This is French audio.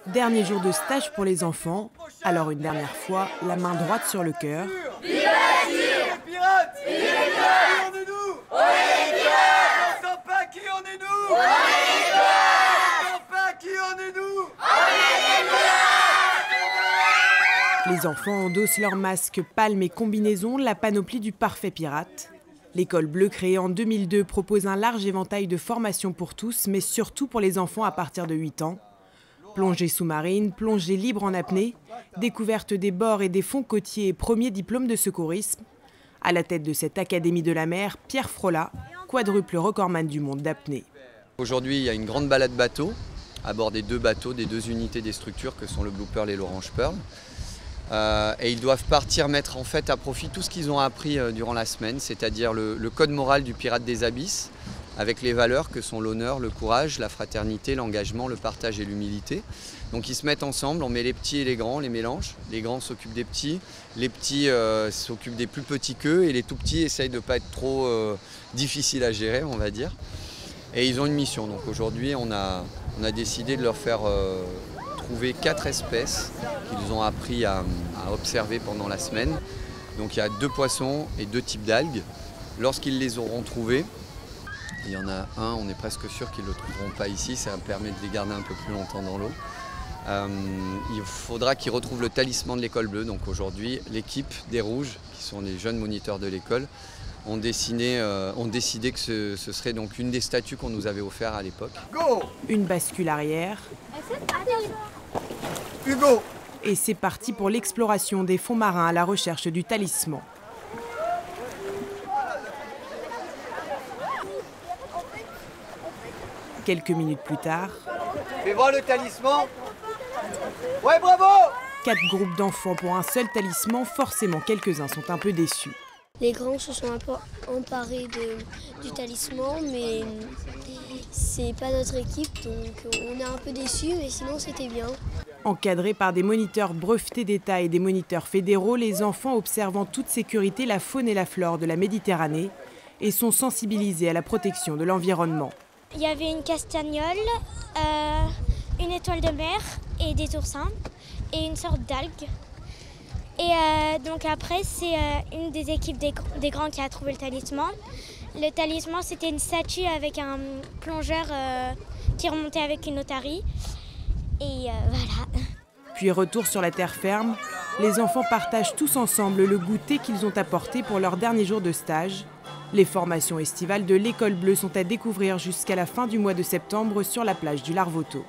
Dernier jour de stage pour les enfants, alors une dernière fois, la main droite sur le cœur. Vive la tire! Les pirates! Vive les pirates! Qui en est nous? On est les pirates! On sent pas qui en est nous? On est les pirates! On sent pas qui en est nous? On est les pirates! Les enfants endossent leurs masques, palmes et combinaisons, la panoplie du parfait pirate. L'école bleue, créée en 2002, propose un large éventail de formations pour tous, mais surtout pour les enfants à partir de 8 ans. Plongée sous-marine, plongée libre en apnée, découverte des bords et des fonds côtiers et premier diplôme de secourisme. À la tête de cette académie de la mer, Pierre Frolat, quadruple recordman du monde d'apnée. Aujourd'hui, il y a une grande balade bateau à bord des deux bateaux, des deux unités des structures que sont le Blue Pearl et l'Orange Pearl. Et ils doivent partir mettre en fait à profit tout ce qu'ils ont appris durant la semaine, c'est-à-dire le code moral du pirate des abysses, avec les valeurs que sont l'honneur, le courage, la fraternité, l'engagement, le partage et l'humilité. Donc ils se mettent ensemble, on met les petits et les grands, les mélanges. Les grands s'occupent des petits, les petits s'occupent des plus petits qu'eux et les tout petits essayent de ne pas être trop difficiles à gérer, on va dire. Et ils ont une mission. Donc aujourd'hui, on a décidé de leur faire trouver 4 espèces qu'ils ont appris à observer pendant la semaine. Donc il y a 2 poissons et 2 types d'algues. Lorsqu'ils les auront trouvés, il y en a un, on est presque sûr qu'ils ne le trouveront pas ici, ça permet de les garder un peu plus longtemps dans l'eau. Il faudra qu'ils retrouvent le talisman de l'école bleue. Donc aujourd'hui, l'équipe des Rouges, qui sont les jeunes moniteurs de l'école, ont décidé que ce serait donc une des statues qu'on nous avait offertes à l'époque. Une bascule arrière. Hugo! Et c'est parti pour l'exploration des fonds marins à la recherche du talisman. Quelques minutes plus tard, Fais voir le talisman! Ouais, bravo! 4 groupes d'enfants pour un seul talisman, forcément quelques-uns sont un peu déçus. Les grands se sont un peu emparés du talisman, mais c'est pas notre équipe, donc on est un peu déçus, mais sinon c'était bien. Encadrés par des moniteurs brevetés d'État et des moniteurs fédéraux, les enfants observent en toute sécurité la faune et la flore de la Méditerranée et sont sensibilisés à la protection de l'environnement. Il y avait une castagnole, une étoile de mer et des oursins et une sorte d'algue. Et donc après, c'est une des équipes des grands qui a trouvé le talisman. Le talisman, c'était une statue avec un plongeur qui remontait avec une otarie. Et voilà. Puis retour sur la terre ferme, les enfants partagent tous ensemble le goûter qu'ils ont apporté pour leur dernier jour de stage. Les formations estivales de l'école bleue sont à découvrir jusqu'à la fin du mois de septembre sur la plage du Larvoto.